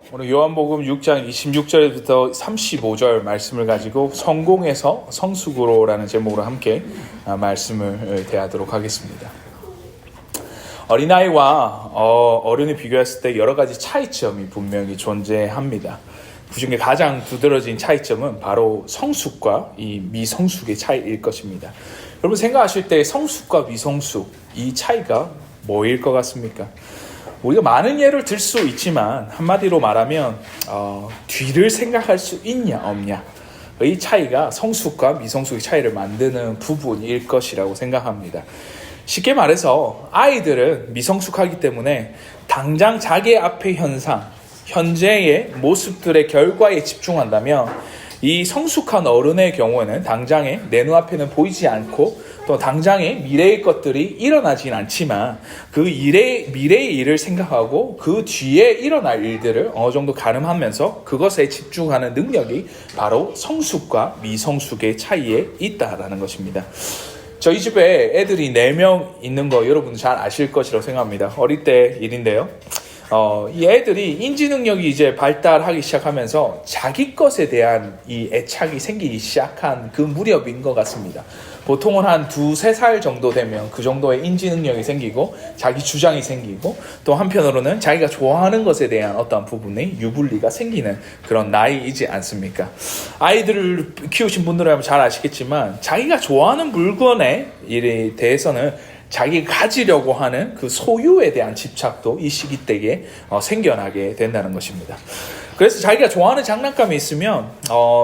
오늘 요한복음 6장 26절부터 35절 말씀을 가지고 성공에서 성숙으로라는 제목으로 함께 말씀을 대하도록 하겠습니다. 어린아이와 어른을 비교했을 때 여러 가지 차이점이 분명히 존재합니다. 그중에 가장 두드러진 차이점은 바로 성숙과 이 미성숙의 차이일 것입니다. 여러분 생각하실 때 성숙과 미성숙 이 차이가 뭐일 것 같습니까? 우리가 많은 예를 들 수 있지만 한마디로 말하면 뒤를 생각할 수 있냐 없냐 이 차이가 성숙과 미성숙의 차이를 만드는 부분일 것이라고 생각합니다. 쉽게 말해서 아이들은 미성숙하기 때문에 당장 자기 앞의 현상, 현재의 모습들의 결과에 집중한다면 이 성숙한 어른의 경우에는 당장에 내 눈앞에는 보이지 않고 또 당장에 미래의 것들이 일어나진 않지만 그 미래의 일을 생각하고 그 뒤에 일어날 일들을 어느 정도 가늠하면서 그것에 집중하는 능력이 바로 성숙과 미성숙의 차이에 있다라는 것입니다. 저희 집에 애들이 4명 있는 거 여러분도 잘 아실 것이라고 생각합니다. 어릴 때 일인데요. 이 애들이 인지 능력이 이제 발달하기 시작하면서 자기 것에 대한 이 애착이 생기기 시작한 그 무렵인 것 같습니다. 보통은 한 2-3살 정도 되면 그 정도의 인지 능력이 생기고 자기 주장이 생기고 또 한편으로는 자기가 좋아하는 것에 대한 어떠한 부분의 유불리가 생기는 그런 나이이지 않습니까? 아이들을 키우신 분들은 잘 아시겠지만 자기가 좋아하는 물건에 일에 대해서는 자기가 가지려고 하는 그 소유에 대한 집착도 이 시기 때에 생겨나게 된다는 것입니다. 그래서 자기가 좋아하는 장난감이 있으면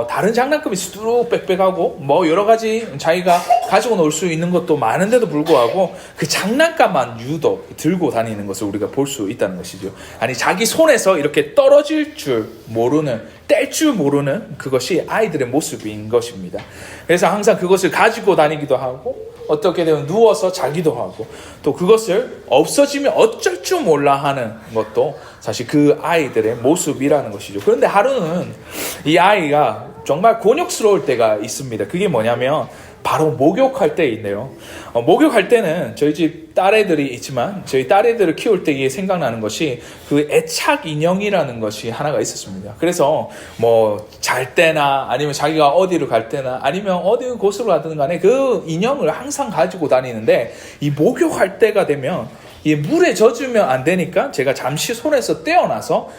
다른 장난감이 쑥 빽빽하고 뭐 여러 가지 자기가 가지고 놀 수 있는 것도 많은데도 불구하고 그 장난감만 유독 들고 다니는 것을 우리가 볼 수 있다는 것이죠. 아니 자기 손에서 이렇게 떨어질 줄 모르는 뗄 줄 모르는 그것이 아이들의 모습인 것입니다. 그래서 항상 그것을 가지고 다니기도 하고 어떻게 되면 누워서 자기도 하고 또 그것을 없어지면 어쩔 줄 몰라 하는 것도 사실 그 아이들의 모습이라는 것이죠. 그런데 하루는 이 아이가 정말 곤욕스러울 때가 있습니다. 그게 뭐냐면 바로 목욕할 때인데요. 목욕할 때는 저희 집 딸애들이 있지만 저희 딸애들을 키울 때에 생각나는 것이 그 애착 인형이라는 것이 하나가 있었습니다. 그래서 뭐 잘 때나 아니면 자기가 어디로 갈 때나 아니면 어디 곳으로 가든 간에 그 인형을 항상 가지고 다니는데 이 목욕할 때가 되면 이 물에 젖으면 안 되니까 제가 잠시 손에서 떼어놔서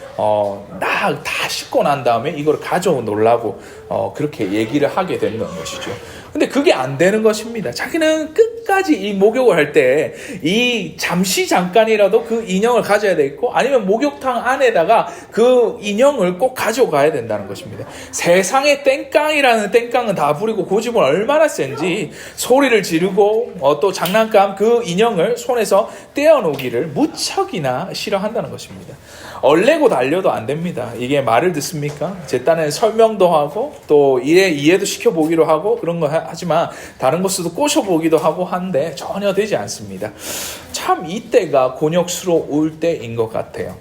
다 씻고 난 다음에 이걸 가져오려고 그렇게 얘기를 하게 되는 것이죠. 근데 그게 안 되는 것입니다. 자기는 끝까지 이 목욕을 할 때 이 잠깐이라도 그 인형을 가져야 되겠고 아니면 목욕탕 안에다가 그 인형을 꼭 가져가야 된다는 것입니다. 세상에 땡깡이라는 땡깡은 다 부리고 고집은 얼마나 센지 소리를 지르고 또 장난감 그 인형을 손에서 떼어놓기를 무척이나 싫어한다는 것입니다. 얼레고 달려도 안 됩니다. 이게 말을 듣습니까? 제 딴에 설명도 하고 또 이해도 시켜보기로 하고 그런 거 하지만 다른 것으로도 꼬셔보기도 하고 한데 전혀 되지 않습니다. 참 이때가 곤욕스러울 때인 것 같아요.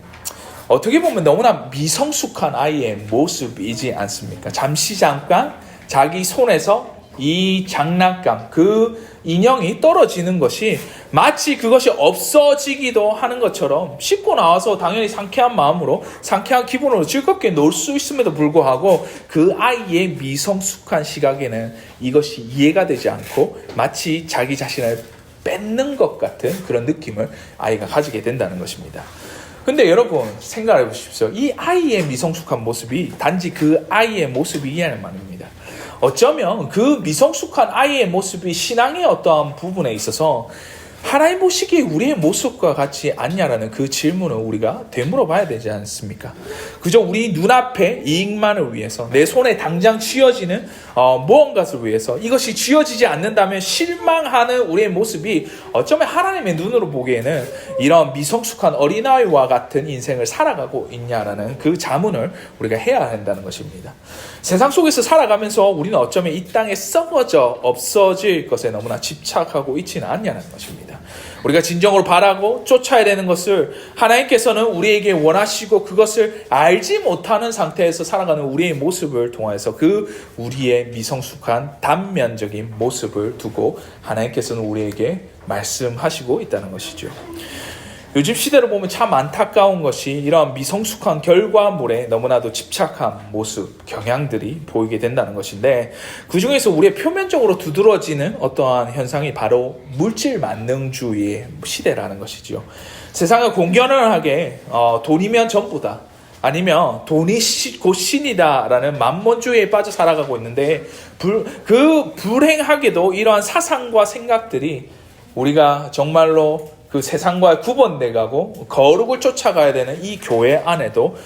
어떻게 보면 너무나 미성숙한 아이의 모습이지 않습니까? 잠깐 자기 손에서 이 장난감, 그 인형이 떨어지는 것이 마치 그것이 없어지기도 하는 것처럼 씻고 나와서 당연히 상쾌한 마음으로 상쾌한 기분으로 즐겁게 놀 수 있음에도 불구하고 그 아이의 미성숙한 시각에는 이것이 이해가 되지 않고 마치 자기 자신을 뺏는 것 같은 그런 느낌을 아이가 가지게 된다는 것입니다. 근데 여러분 생각해 보십시오. 이 아이의 미성숙한 모습이 단지 그 아이의 모습이냐는 말입니다. 어쩌면 그 미성숙한 아이의 모습이 신앙의 어떠한 부분에 있어서 하나님 보시기에 우리의 모습과 같지 않냐라는 그 질문을 우리가 되물어봐야 되지 않습니까? 그저 우리 눈앞에 이익만을 위해서 내 손에 당장 쥐어지는 무언가를 위해서 이것이 쥐어지지 않는다면 실망하는 우리의 모습이 어쩌면 하나님의 눈으로 보기에는 이런 미성숙한 어린아이와 같은 인생을 살아가고 있냐라는 그 자문을 우리가 해야 한다는 것입니다. 세상 속에서 살아가면서 우리는 어쩌면 이 땅에 썩어져 없어질 것에 너무나 집착하고 있지는 않냐는 것입니다. 우리가 진정으로 바라고 쫓아야 되는 것을 하나님께서는 우리에게 원하시고 그것을 알지 못하는 상태에서 살아가는 우리의 모습을 통해서 그 우리의 미성숙한 단면적인 모습을 두고 하나님께서는 우리에게 말씀하시고 있다는 것이죠. 요즘 시대를 보면 참 안타까운 것이 이러한 미성숙한 결과물에 너무나도 집착한 모습, 경향들이 보이게 된다는 것인데, 그 중에서 우리의 표면적으로 두드러지는 어떠한 현상이 바로 물질 만능주의의 시대라는 것이죠. 세상을 공견하게 돈이면 전부다, 아니면 돈이 곧 신이다라는 만몬주의에 빠져 살아가고 있는데, 그 불행하게도 이러한 사상과 생각들이 우리가 정말로 그 세상과 구분돼가고 거룩을 쫓아가야 되는 이 교회 안에도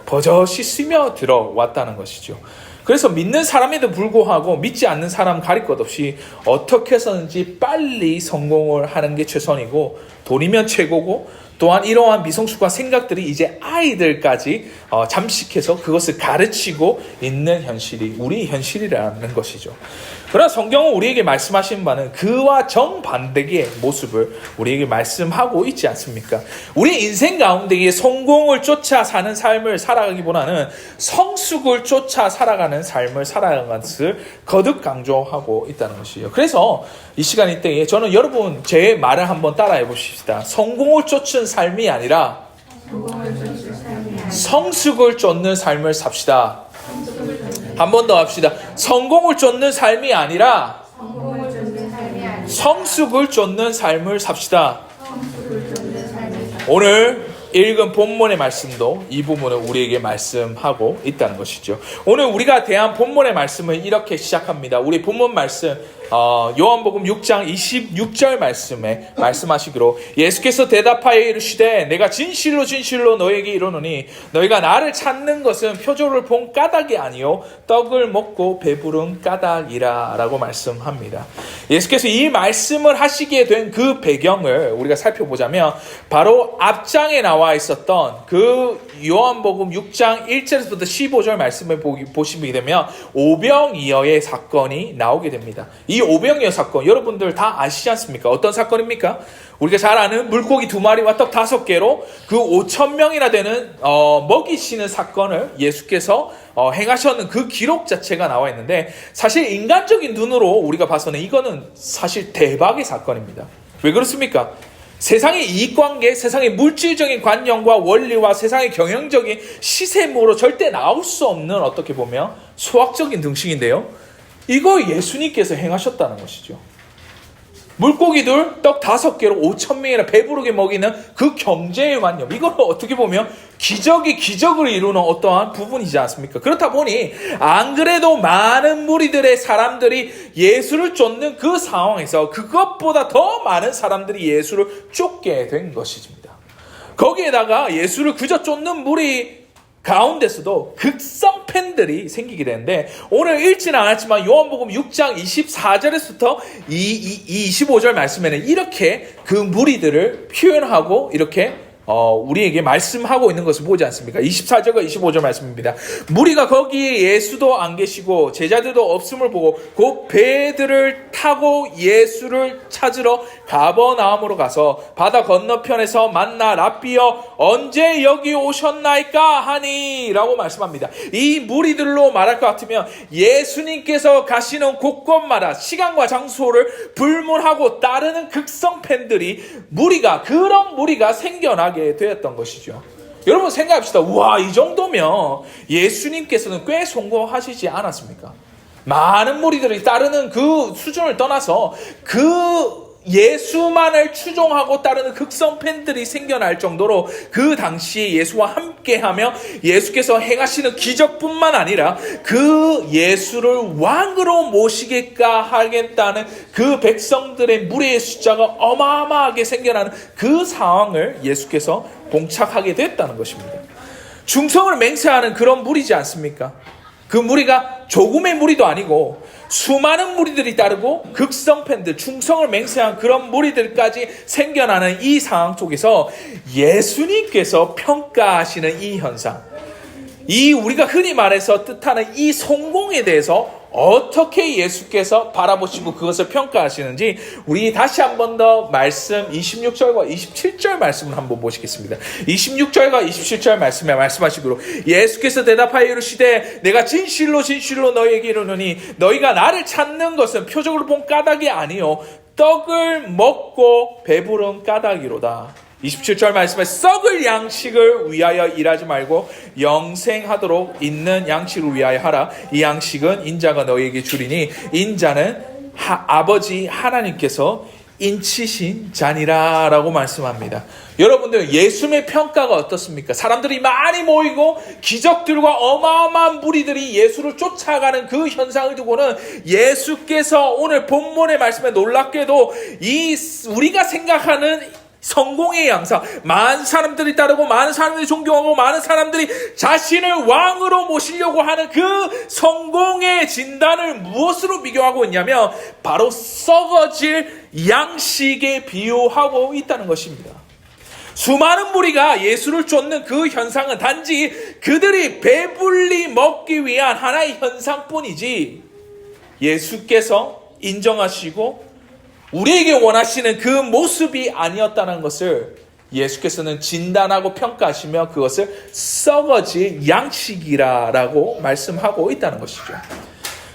버젓이 스며들어왔다는 것이죠. 그래서 믿는 사람에도 불구하고 믿지 않는 사람 가릴 것 없이 어떻게 해서든지 빨리 성공을 하는 게 최선이고, 돈이면 최고고, 또한 이러한 미성숙한 생각들이 이제 아이들까지 잠식해서 그것을 가르치고 있는 현실이 우리 현실이라는 것이죠. 그러나 성경은 우리에게 말씀하신 바는 그와 정반대의 모습을 우리에게 말씀하고 있지 않습니까? 우리 인생 가운데에 성공을 쫓아 사는 삶을 살아가기보다는 성숙을 쫓아 살아가는 삶을 살아가는 것을 거듭 강조하고 있다는 것이에요. 그래서 이 시간 이때에 저는 여러분 제 말을 한번 따라해 보십시다. 성공을 쫓은 삶이 아니라 성숙을 쫓는 삶을 삽시다. 한 번 더 합시다. 성공을 쫓는 삶이 아니라 성숙을 쫓는 삶을 삽시다. 오늘 읽은 본문의 말씀도 이 부분을 우리에게 말씀하고 있다는 것이죠. 오늘 우리가 대한 본문의 말씀을 이렇게 시작합니다. 우리 본문 말씀 요한복음 6장 26절 말씀에 말씀하시기로, 예수께서 대답하여 이르시되 내가 진실로 진실로 너에게 이르노니 너희가 나를 찾는 것은 표적을 본 까닭이 아니요 떡을 먹고 배부른 까닭이라 라고 말씀합니다. 예수께서 이 말씀을 하시게 된 그 배경을 우리가 살펴보자면, 바로 앞장에 나와 있었던 그 요한복음 6장 1절에서부터 15절 말씀을 보시게 되면 오병이어의 사건이 나오게 됩니다. 이 오병이어 사건 여러분들 다 아시지 않습니까? 어떤 사건입니까? 우리가 잘 아는 물고기 2마리와 떡 5개로 그 5,000명이나 되는 먹이시는 사건을 예수께서 행하셨는 그 기록 자체가 나와 있는데, 사실 인간적인 눈으로 우리가 봐서는 이거는 사실 대박의 사건입니다. 왜 그렇습니까? 세상의 이익관계, 세상의 물질적인 관념과 원리와 세상의 경영적인 시샘으로 절대 나올 수 없는, 어떻게 보면 수학적인 등식인데요, 이거 예수님께서 행하셨다는 것이죠. 물고기들 떡 5개로 5,000명이나 배부르게 먹이는 그 경제의 관념, 이걸 어떻게 보면 기적이 기적을 이루는 어떠한 부분이지 않습니까? 그렇다 보니 안 그래도 많은 무리들의 사람들이 예수를 쫓는 그 상황에서 그것보다 더 많은 사람들이 예수를 쫓게 된 것입니다. 거기에다가 예수를 그저 쫓는 무리 가운데서도 극성 팬들이 생기게 되는데, 오늘 읽지는 않았지만 요한복음 6장 24절에서부터 25절 말씀에는 이렇게 그 무리들을 표현하고 이렇게 우리에게 말씀하고 있는 것을 보지 않습니까? 24절과 25절 말씀입니다. 무리가 거기에 예수도 안 계시고 제자들도 없음을 보고 곧 배들을 타고 예수를 찾으러 가버나움으로 가서 바다 건너편에서 만나 랍비여 언제 여기 오셨나이까 하니 라고 말씀합니다. 이 무리들로 말할 것 같으면 예수님께서 가시는 곳곳마다 시간과 장소를 불문하고 따르는 극성 팬들이 그런 무리가 생겨나게 되었던 것이죠. 여러분 생각합시다. 우와, 이 정도면 예수님께서는 꽤 성공하시지 않았습니까? 많은 무리들이 따르는 그 수준을 떠나서 그 예수만을 추종하고 따르는 극성 팬들이 생겨날 정도로 그 당시에 예수와 함께하며 예수께서 행하시는 기적뿐만 아니라 그 예수를 왕으로 모시겠다 하겠다는 그 백성들의 무리의 숫자가 어마어마하게 생겨나는 그 상황을 예수께서 봉착하게 됐다는 것입니다. 충성을 맹세하는 그런 무리지 않습니까? 그 무리가 조금의 무리도 아니고 수많은 무리들이 따르고 극성 팬들, 충성을 맹세한 그런 무리들까지 생겨나는 이 상황 속에서 예수님께서 평가하시는 이 현상, 이 우리가 흔히 말해서 뜻하는 이 성공에 대해서 어떻게 예수께서 바라보시고 그것을 평가하시는지 우리 다시 한 번 더 말씀 26절과 27절 말씀을 한번 보시겠습니다. 26절과 27절 말씀에 말씀하시기로, 예수께서 대답하여 이르시되 내가 진실로 진실로 너희에게 이르노니 너희가 나를 찾는 것은 표적으로 본 까닭이 아니요 떡을 먹고 배부른 까닭이로다. 27절 말씀에 썩을 양식을 위하여 일하지 말고 영생하도록 있는 양식을 위하여 하라. 이 양식은 인자가 너희에게 주리니 인자는 아버지 하나님께서 인치신 자니라 라고 말씀합니다. 여러분들, 예수님의 평가가 어떻습니까? 사람들이 많이 모이고 기적들과 어마어마한 무리들이 예수를 쫓아가는 그 현상을 두고는 예수께서 오늘 본문의 말씀에 놀랍게도 우리가 생각하는 성공의 양상, 많은 사람들이 따르고 많은 사람들이 존경하고 많은 사람들이 자신을 왕으로 모시려고 하는 그 성공의 진단을 무엇으로 비교하고 있냐면 바로 썩어질 양식에 비유하고 있다는 것입니다. 수많은 무리가 예수를 쫓는 그 현상은 단지 그들이 배불리 먹기 위한 하나의 현상뿐이지 예수께서 인정하시고 우리에게 원하시는 그 모습이 아니었다는 것을 예수께서는 진단하고 평가하시며 그것을 썩어질 양식이라고 말씀하고 있다는 것이죠.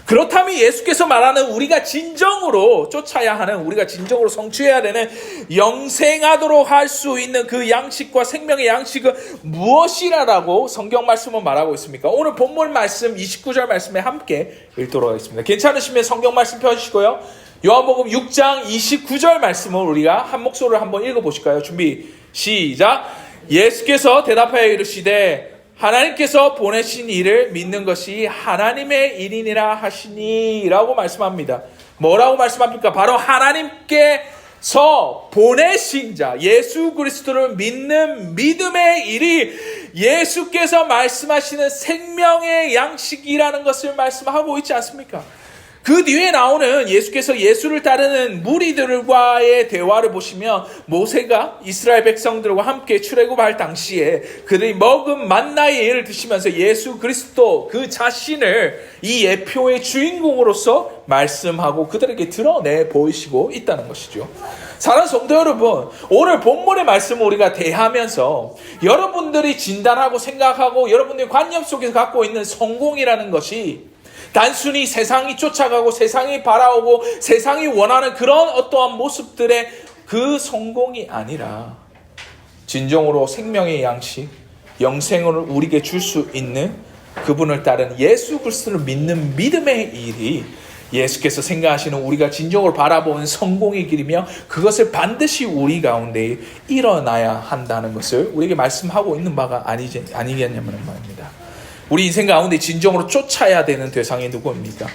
그렇다면 예수께서 말하는 우리가 진정으로 쫓아야 하는, 우리가 진정으로 성취해야 되는 영생하도록 할 수 있는 그 양식과 생명의 양식은 무엇이라고 성경 말씀은 말하고 있습니까? 오늘 본문 말씀 29절 말씀에 함께 읽도록 하겠습니다. 괜찮으시면 성경 말씀 펴주시고요. 요한복음 6장 29절 말씀을 우리가 한 목소리로 한번 읽어보실까요? 준비 시작. 예수께서 대답하여 이르시되 하나님께서 보내신 이를 믿는 것이 하나님의 일이니라 하시니 라고 말씀합니다. 뭐라고 말씀합니까? 바로 하나님께서 보내신 자, 예수 그리스도를 믿는 믿음의 일이 예수께서 말씀하시는 생명의 양식이라는 것을 말씀하고 있지 않습니까? 그 뒤에 나오는 예수께서 예수를 따르는 무리들과의 대화를 보시면 모세가 이스라엘 백성들과 함께 출애굽할 당시에 그들이 먹은 만나의 예를 드시면서 예수 그리스도 그 자신을 이 예표의 주인공으로서 말씀하고 그들에게 드러내 보이시고 있다는 것이죠. 사랑하는 성도 여러분, 오늘 본문의 말씀을 우리가 대하면서 여러분들이 진단하고 생각하고 여러분들의 관념 속에서 갖고 있는 성공이라는 것이 단순히 세상이 쫓아가고 세상이 바라오고 세상이 원하는 그런 어떠한 모습들의 그 성공이 아니라 진정으로 생명의 양식, 영생을 우리에게 줄 수 있는 그분을 따른 예수 그리스도를 믿는 믿음의 일이 예수께서 생각하시는 우리가 진정으로 바라보는 성공의 길이며 그것을 반드시 우리 가운데 일어나야 한다는 것을 우리에게 말씀하고 있는 바가 아니겠냐는 말입니다. 우리 인생 가운데 진정으로 쫓아야 되는 대상이 누구입니까?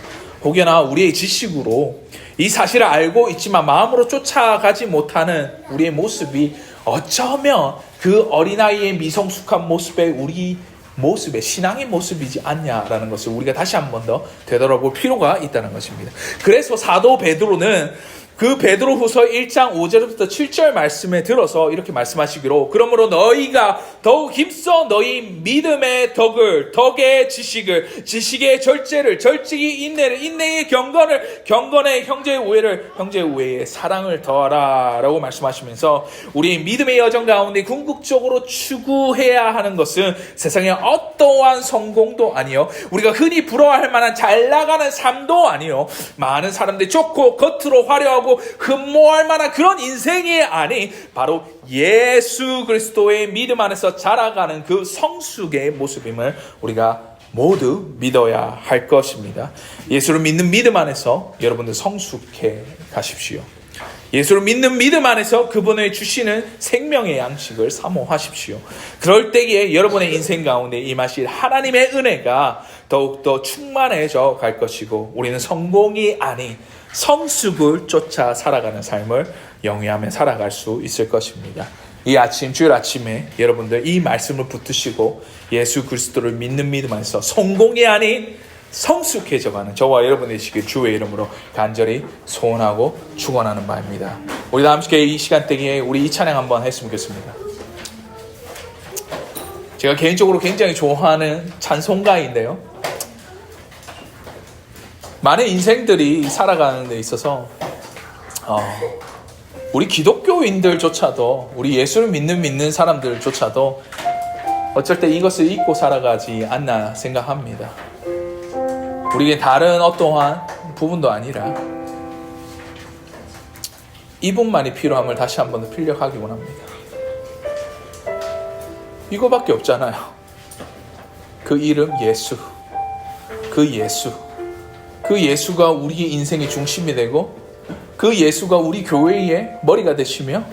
혹여나 우리의 지식으로 이 사실을 알고 있지만 마음으로 쫓아가지 못하는 우리의 모습이 어쩌면 그 어린아이의 미성숙한 모습에 우리 모습의 신앙의 모습이지 않냐라는 것을 우리가 다시 한 번 더 되돌아볼 필요가 있다는 것입니다. 그래서 사도 베드로는 그 베드로후서 1장 5절부터 7절 말씀에 들어서 이렇게 말씀하시기로 그러므로 너희가 더욱 힘써 너희 믿음의 덕의 지식을, 지식의 절제를, 절제의 인내를, 인내의 경건을, 경건의 형제의 우애를, 형제의 우애의 사랑을 더하라 라고 말씀하시면서 우리 믿음의 여정 가운데 궁극적으로 추구해야 하는 것은 세상의 어떠한 성공도 아니요, 우리가 흔히 부러워할 만한 잘 나가는 삶도 아니요, 많은 사람들이 좋고 겉으로 화려하고 흠모할 만한 그런 인생이 아닌 바로 예수 그리스도의 믿음 안에서 자라가는 그 성숙의 모습임을 우리가 모두 믿어야 할 것입니다. 예수를 믿는 믿음 안에서 여러분들 성숙해 가십시오. 예수를 믿는 믿음 안에서 그분의 주시는 생명의 양식을 사모하십시오. 그럴 때에 여러분의 인생 가운데 임하실 하나님의 은혜가 더욱더 충만해져 갈 것이고 우리는 성공이 아닌 성숙을 쫓아 살아가는 삶을 영위하며 살아갈 수 있을 것입니다. 이 아침, 주일 아침에 여러분들 이 말씀을 붙드시고 예수 그리스도를 믿는 믿음 안에서 성공이 아닌 성숙해져가는 저와 여러분 되시길 주의 이름으로 간절히 소원하고 축원하는 바입니다. 우리 다 함께 이 시간대에 우리 이 찬양 한번 했으면 좋겠습니다. 제가 개인적으로 굉장히 좋아하는 찬송가인데요. 많은 인생들이 살아가는 데 있어서 우리 기독교인들조차도 우리 예수를 믿는 사람들조차도 어쩔 때 이것을 잊고 살아가지 않나 생각합니다. 우리에게 다른 어떠한 부분도 아니라 이분만이 필요함을 다시 한 번 더 필력하기 원합니다. 이거밖에 없잖아요. 그 이름 예수. 그 예수가 우리의 인생의 중심이 되고, 그 예수가 우리 교회의 머리가 되시며,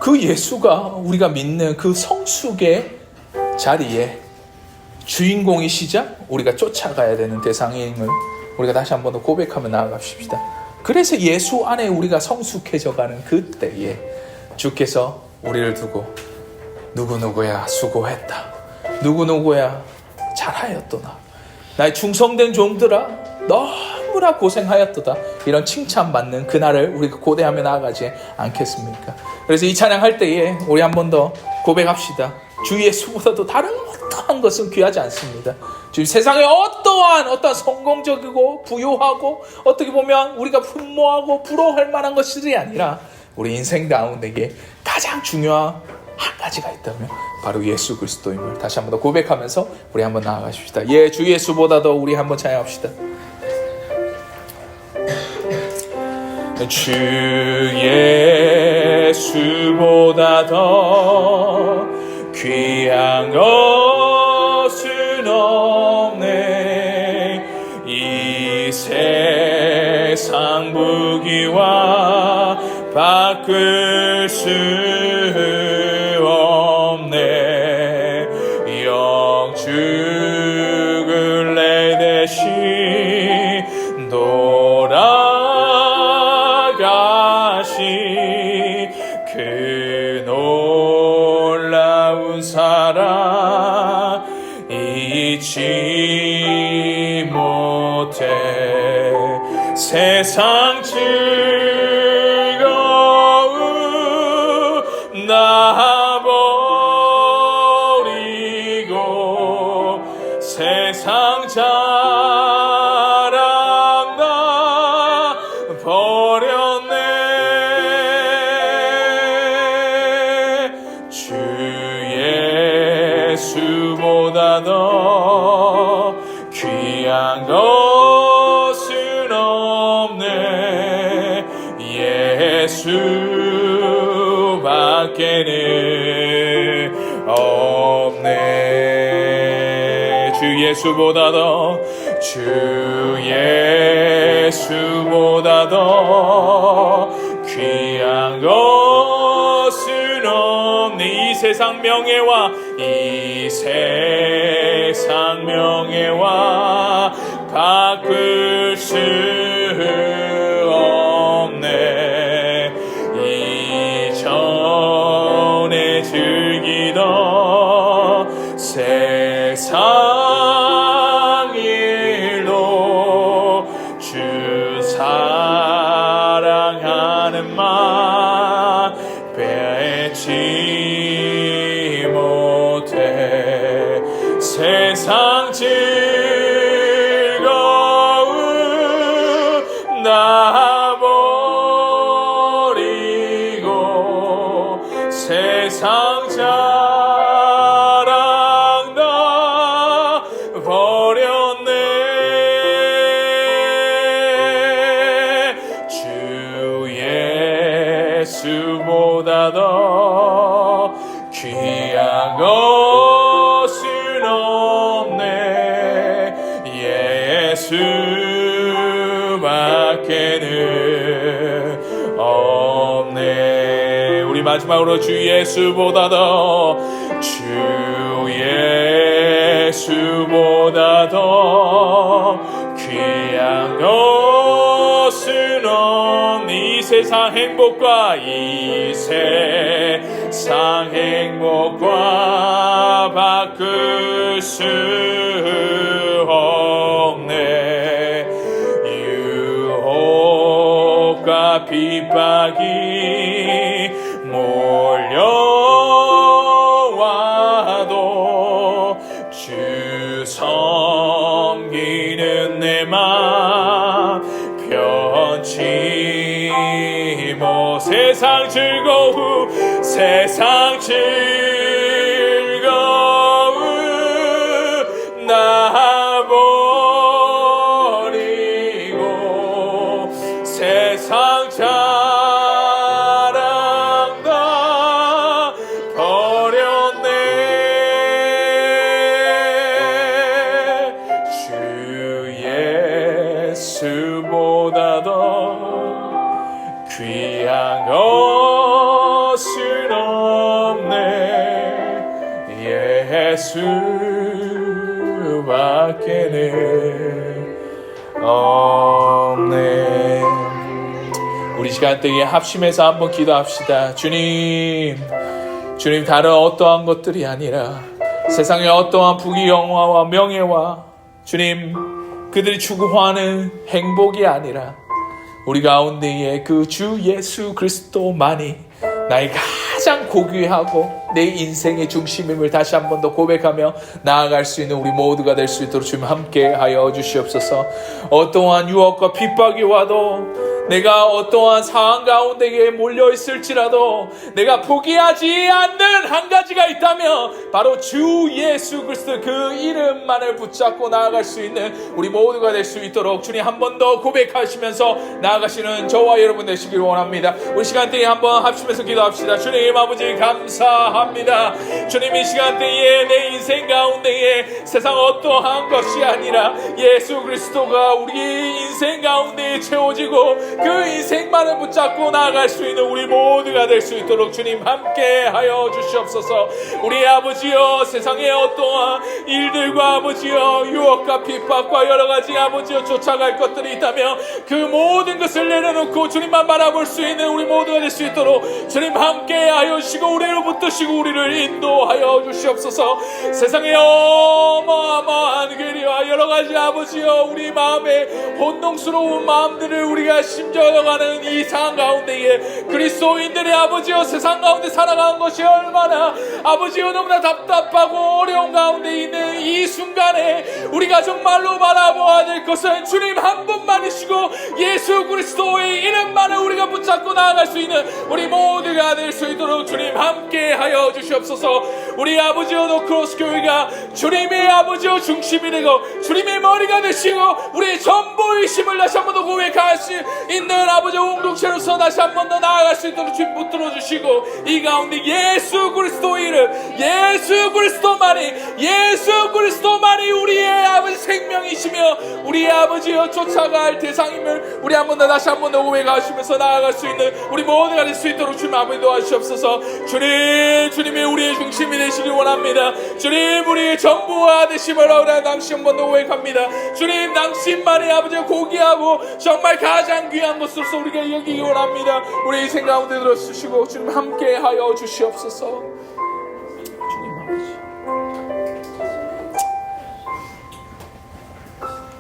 그 예수가 우리가 믿는 그 성숙의 자리에 주인공이시자 우리가 쫓아가야 되는 대상임을 우리가 다시 한 번 더 고백하며 나아갑시다. 그래서 예수 안에 우리가 성숙해져가는 그때에 주께서 우리를 두고 누구누구야 수고했다, 누구누구야 잘하였도다, 나의 충성된 종들아 너무나 고생하였도다, 이런 칭찬받는 그날을 우리가 고대하며 나아가지 않겠습니까? 그래서 이 찬양할 때에 우리 한 번 더 고백합시다. 주 예수보다도 다른 어떠한 것은 귀하지 않습니다. 지금 세상에 어떠한 성공적이고 부유하고 어떻게 보면 우리가 흠모하고 부러워할 만한 것들이 아니라 우리 인생 가운데에 가장 중요한 한 가지가 있다면 바로 예수 그리스도임을 다시 한번 더 고백하면서 우리 한번 나아가십시다. 예, 주 예수보다도 우리 한번 찬양합시다. 주 예수보다 더 귀한 것은 없네. 이 세상 부귀와 바꿀 수 없네. 영축을 내 대신 돌아가신 그 놀라운 사랑 잊지 못해. 세상 즐거움 놔버리고 세상 자랑 다 버렸네. 주 예수보다 더 귀한 것은 없네. 예수밖에는 없네. 주 예수보다 더, 주 예수보다 더 귀한 것은 없네. 이 세상 명예와 이 세상 명예와 바꿀 수 없네. 이전에 즐기던 세상 일로 주 사랑하는 맘 빼지 못해. 세상 즐거움 놔버리고 세상 자랑 다 버렸네. 주 예수보다 더 귀한 것은 없네. 예수밖에는 없네. 우리 마지막으로 주 예수보다 더, 주 예수보다 더 귀한 것은 없네. 이 세상 행복과 이 세상 행복과 바꿀 수 없네. 유혹과 핍박이 몰려와도 주 섬기는 내 맘 편치 못. 세상 즐거움 세상 즐거움 놔버리고 세상 자랑 다 버렸네. 예수밖에는 없네. 우리 시간대에 합심해서 한번 기도합시다. 주님 다른 어떠한 것들이 아니라 세상의 어떠한 부귀 영화와 명예와 주님 그들이 추구하는 행복이 아니라 우리 가운데에 그 주 예수 그리스도만이 나의 가장 고귀하고 내 인생의 중심임을 다시 한 번 더 고백하며 나아갈 수 있는 우리 모두가 될 수 있도록 주님 함께 하여 주시옵소서. 어떠한 유혹과 핍박이 와도 내가 어떠한 상황 가운데에 몰려 있을지라도 내가 포기하지 않는 한 가지가 있다면 바로 주 예수 그리스도 그 이름만을 붙잡고 나아갈 수 있는 우리 모두가 될 수 있도록 주님 한 번 더 고백하시면서 나아가시는 저와 여러분 되시길 원합니다. 우리 시간대에 한번 합심해서 기도합시다. 주님 아버지 감사합니다. 주님 이 시간대에 내 인생 가운데에 세상 어떠한 것이 아니라 예수 그리스도가 우리 인생 가운데에 채워지고 그 인생만을 붙잡고 나아갈 수 있는 우리 모두가 될 수 있도록 주님 함께 하여 주시옵소서. 우리 아버지여 세상에 어떠한 일들과 아버지여 유혹과 핍박과 여러가지 아버지여 쫓아갈 것들이 있다면 그 모든 것을 내려놓고 주님만 바라볼 수 있는 우리 모두가 될 수 있도록 주님 함께 하여 주시고 우리를 붙드시고 우리를 인도하여 주시옵소서. 세상에 어마어마한 괴리와 여러가지 아버지여 우리 마음에 혼동스러운 마음들을 우리가 심정하는 이 상황 가운데에 그리스도인들의 아버지여 세상 가운데 살아가는 것이 얼마나 아버지여 너무나 답답하고 어려운 가운데 있는 이 순간에 우리가 정말로 바라보아야 될 것은 주님 한 분만이시고 예수 그리스도의 이름만을 우리가 붙잡고 나아갈 수 있는 우리 모두가 될 수 있도록 주님 함께 하여 주시옵소서. 우리 아버지여 노크로스 교회가 주님의 아버지여 중심이 되고 주님의 머리가 되시고 우리의 전부이심을 다시 한 번 더 고백할 수 있는 아버지의 공동체로서 다시 한 번 더 나아갈 수 있도록 주님 붙들어 주시고 이 가운데 예수 그리스도의 이름 예수 그리스도만이 우리의 아버지 생명이시며 우리의 아버지여 쫓아갈 대상임을 우리 한 번 더 다시 한 번 더 고백하시면서 나아갈 수 있는 우리 모두가 될 수 있도록 주님 아버지 도와주시옵소서. 주님이 우리의 중심이 되시길 원합니다. 주님 우리의 전부와 되심을 다시 한 번 더 고백합니다. 주님 당신만이 아버지가 고귀하고 정말 가장 귀한 것으로서 우리가 여기기 원합니다. 우리 인생 가운데 들어주시고 주님 함께 하여 주시옵소서. 주님 아버지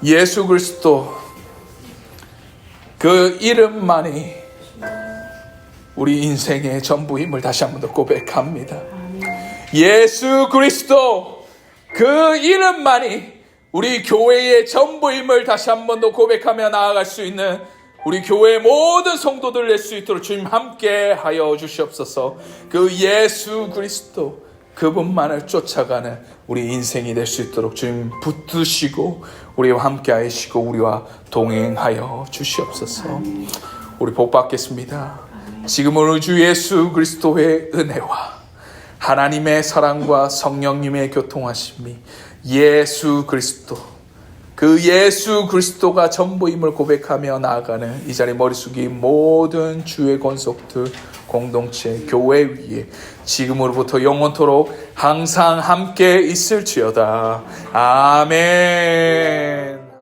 예수 그리스도 그 이름만이 우리 인생의 전부임을 다시 한 번 더 고백합니다. 예수 그리스도 그 이름만이 우리 교회의 전부임을 다시 한 번 더 고백하며 나아갈 수 있는 우리 교회의 모든 성도들 낼 수 있도록 주님 함께 하여 주시옵소서. 그 예수 그리스도 그분만을 쫓아가는 우리 인생이 될 수 있도록 주님 붙드시고 우리와 함께 하시고 우리와 동행하여 주시옵소서. 우리 복 받겠습니다. 지금은 우리 주 예수 그리스도의 은혜와 하나님의 사랑과 성령님의 교통하심이 예수 그리스도 그 예수 그리스도가 전부임을 고백하며 나아가는 이 자리 머리 숙인 모든 주의 권속들 공동체 교회 위에 지금으로부터 영원토록 항상 함께 있을지어다. 아멘.